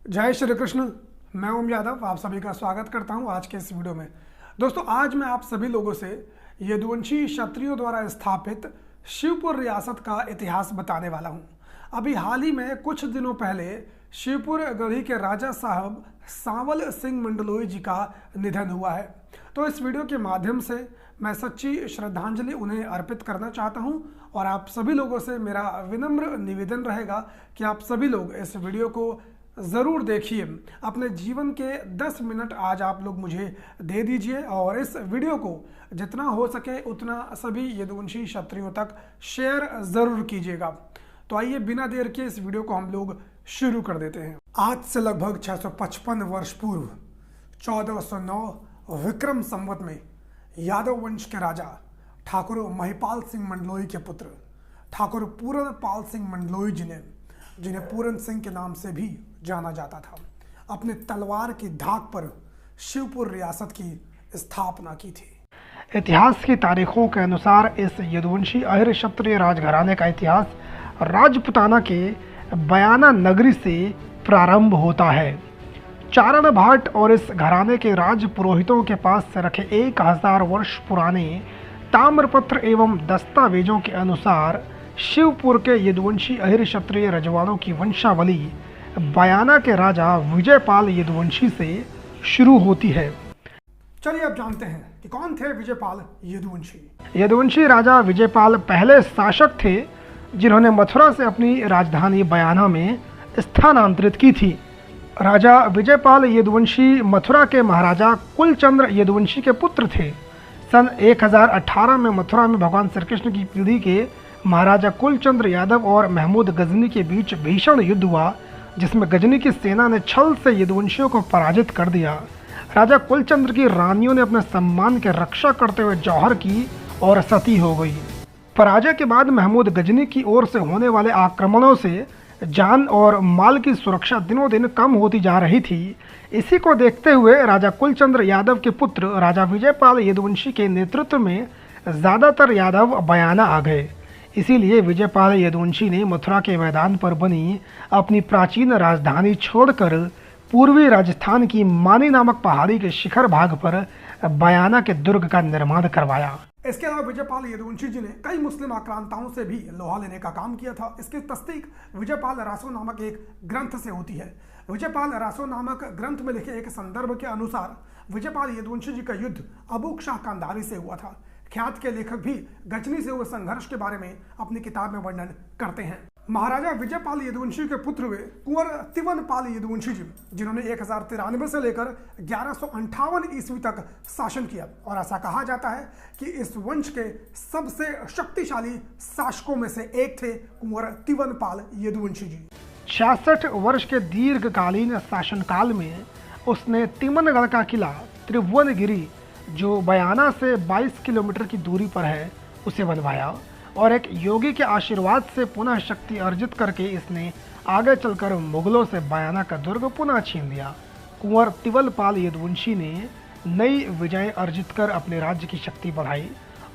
जय श्री कृष्ण। मैं ओम यादव आप सभी का स्वागत करता हूं आज के इस वीडियो में। दोस्तों, आज मैं आप सभी लोगों से यदुवंशी क्षत्रियों द्वारा स्थापित शिवपुर रियासत का इतिहास बताने वाला हूं। अभी हाल ही में कुछ दिनों पहले शिवपुर गढ़ी के राजा साहब सांवल सिंह मंडलोई जी का निधन हुआ है। तो इस वीडियो के माध्यम से मैं सच्ची श्रद्धांजलि उन्हें अर्पित करना चाहता हूं और आप सभी लोगों से मेरा विनम्र निवेदन रहेगा कि आप सभी लोग इस वीडियो को ज़रूर देखिए। अपने जीवन के 10 मिनट आज आप लोग मुझे दे दीजिए और इस वीडियो को जितना हो सके उतना सभी यदुवंशी क्षत्रियों तक शेयर ज़रूर कीजिएगा। तो आइए बिना देर के इस वीडियो को हम लोग शुरू कर देते हैं। आज से लगभग 655 वर्ष पूर्व 1409 विक्रम संवत में यादव वंश के राजा ठाकुर महिपाल सिंह मंडलोई के पुत्र ठाकुर पूरन पाल सिंह मंडलोई जी ने, जिन्हें पूरन सिंह के नाम से भी जाना जाता था, अपने तलवार की धाक पर शिवपुर रियासत की स्थापना की थी। इतिहास की तारीखों के अनुसार इस यदुवंशी अहिर क्षत्रिय राजघराने का इतिहास राजपुताना के बयाना नगरी से प्रारंभ होता है। चारण भाट और इस घराने के राज पुरोहितों के पास से रखे 1000 वर्ष पुराने ताम्रपत्र एवं दस्तावेजों के अनुसार शिवपुर के यदुवंशी अहिर क्षत्रिय रजवाड़ों की वंशावली बयाना के राजा विजयपाल यदुवंशी से शुरू होती है। चलिए अब जानते हैं कि कौन थे विजयपाल यदुवंशी। यदुवंशी राजा विजयपाल पहले शासक थे जिन्होंने मथुरा से अपनी राजधानी बयाना में स्थानांतरित की थी। राजा विजयपाल यदुवंशी मथुरा के महाराजा कुलचंद्र यदुवंशी के पुत्र थे। सन 1018 में मथुरा में भगवान श्री कृष्ण की पीढ़ी के महाराजा कुलचंद्र यादव और महमूद गजनी के बीच भीषण युद्ध हुआ, जिसमें गजनी की सेना ने छल से यदुवंशियों को पराजित कर दिया। राजा कुलचंद्र की रानियों ने अपने सम्मान के रक्षा करते हुए जौहर की और सती हो गई। पराजय के बाद महमूद गजनी की ओर से होने वाले आक्रमणों से जान और माल की सुरक्षा दिनों दिन कम होती जा रही थी। इसी को देखते हुए राजा कुलचंद्र यादव के पुत्र राजा विजयपाल यदुवंशी के नेतृत्व में ज़्यादातर यादव बयाना आ गए। इसीलिए विजयपाल यदुवंशी ने मथुरा के मैदान पर बनी अपनी प्राचीन राजधानी छोड़कर पूर्वी राजस्थान की मानी नामक पहाड़ी के शिखर भाग पर बयाना के दुर्ग का निर्माण करवाया। इसके अलावा विजयपाल यदुवंशी जी ने कई मुस्लिम आक्रांताओं से भी लोहा लेने का काम किया था। इसकी तस्दीक विजयपाल रासो नामक एक ग्रंथ से होती है। विजयपाल रासो नामक ग्रंथ में लिखे एक संदर्भ के अनुसार विजयपाल यदुवंशी जी का युद्ध अबूक शाह कांधारी से हुआ था। ख्यात के लेखक भी गजनी से हुए संघर्ष के बारे में अपनी किताब में वर्णन करते हैं। महाराजा विजयपाल यदुवंशी के पुत्र हुए कुंवर तिवनपाल यदुवंशी जी, जिन्होंने 1093 से लेकर 1158 ईस्वी तक शासन किया और ऐसा कहा जाता है कि इस वंश के सबसे शक्तिशाली शासकों में से एक थे कुंवर तिवनपाल यदुवंशी जी। 66 वर्ष के दीर्घकालीन शासनकाल में उसने तिमनगढ़ का किला त्रिभुवनगिरी, जो बयाना से 22 किलोमीटर की दूरी पर है, उसे बनवाया और एक योगी के आशीर्वाद से पुनः शक्ति अर्जित करके इसने आगे चलकर मुगलों से बयाना का दुर्ग पुनः छीन लिया। कुंवर तिवलपाल यदुवंशी ने नई विजय अर्जित कर अपने राज्य की शक्ति बढ़ाई।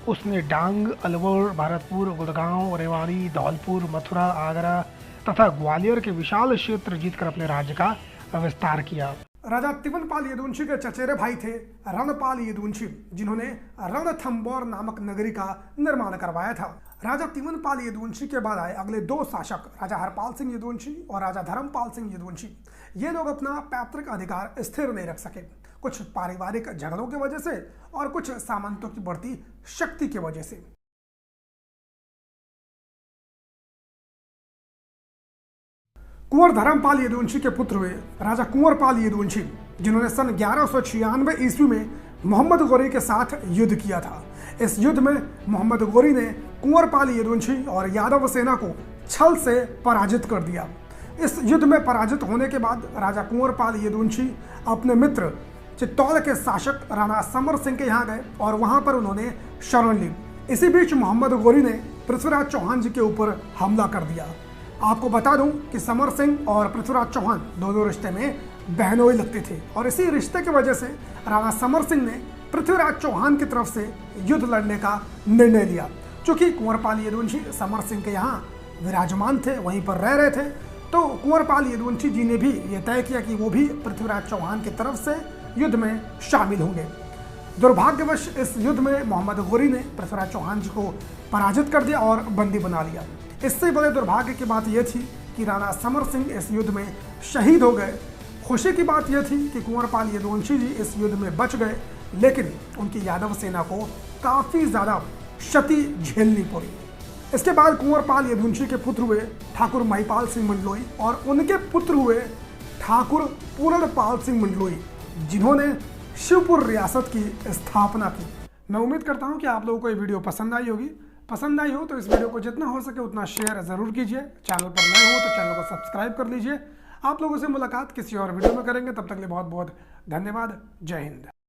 उसने डांग, अलवर, भरतपुर, गुड़गांव, रेवाड़ी, धौलपुर, मथुरा, आगरा तथा ग्वालियर के विशाल क्षेत्र जीतकर अपने राज्य का विस्तार किया। राजा तिवनपाल यदुवंशी के चचेरे भाई थे रणपाल यदुवंशी, जिन्होंने रणथंबोर नामक नगरी का निर्माण करवाया था। राजा तिवनपाल यदुवंशी के बाद आए अगले 2 शासक राजा हरपाल सिंह यदुवंशी और राजा धर्मपाल सिंह यदुवंशी। ये लोग अपना पैतृक अधिकार स्थिर नहीं रख सके, कुछ पारिवारिक झगड़ों की वजह से और कुछ सामंतों की बढ़ती शक्ति की वजह से। कुंवर धर्मपाल यदुवंशी के पुत्र हुए राजा कुंवरपाल यदुवंशी, जिन्होंने सन 1196 ईस्वी में मोहम्मद गौरी के साथ युद्ध किया था। इस युद्ध में मोहम्मद गौरी ने कुंवरपाल यदुवंशी और यादव सेना को छल से पराजित कर दिया। इस युद्ध में पराजित होने के बाद राजा कुंवरपाल यदुवंशी अपने मित्र चित्तौड़ के शासक राणा समर सिंह के यहाँ गए और वहाँ पर उन्होंने शरण ली। इसी बीच मोहम्मद गौरी ने पृथ्वीराज चौहान जी के ऊपर हमला कर दिया। आपको बता दूं कि समर सिंह और पृथ्वीराज चौहान दोनों रिश्ते में बहनोई लगते थे और इसी रिश्ते की वजह से राणा समर सिंह ने पृथ्वीराज चौहान की तरफ से युद्ध लड़ने का निर्णय लिया। चूंकि कुंवरपाल यदुवंशी समर सिंह के यहाँ विराजमान थे, वहीं पर रह रहे थे, तो कुंवरपाल यदुवंशी जी ने भी यह तय किया कि वो भी पृथ्वीराज चौहान की तरफ से युद्ध में शामिल होंगे। दुर्भाग्यवश इस युद्ध में मोहम्मद गौरी ने पृथ्वीराज चौहान जी को पराजित कर दिया और बंदी बना लिया। इससे बड़े दुर्भाग्य की बात यह थी कि राणा समर सिंह इस युद्ध में शहीद हो गए। खुशी की बात यह थी कि कुंवरपाल यदुवंशी जी इस युद्ध में बच गए, लेकिन उनकी यादव सेना को काफ़ी ज़्यादा क्षति झेलनी पड़ी। इसके बाद कुंवरपाल यदुवंशी के पुत्र हुए ठाकुर महिपाल सिंह मंडलोई और उनके पुत्र हुए ठाकुर पूरनपाल सिंह मंडलोई, जिन्होंने शिवपुर रियासत की स्थापना की। मैं उम्मीद करता हूं कि आप लोगों को ये वीडियो पसंद आई होगी। पसंद आई हो तो इस वीडियो को जितना हो सके उतना शेयर ज़रूर कीजिए। चैनल पर नए हो तो चैनल को सब्सक्राइब कर लीजिए। आप लोगों से मुलाकात किसी और वीडियो में करेंगे, तब तक के लिए बहुत बहुत धन्यवाद। जय हिंद।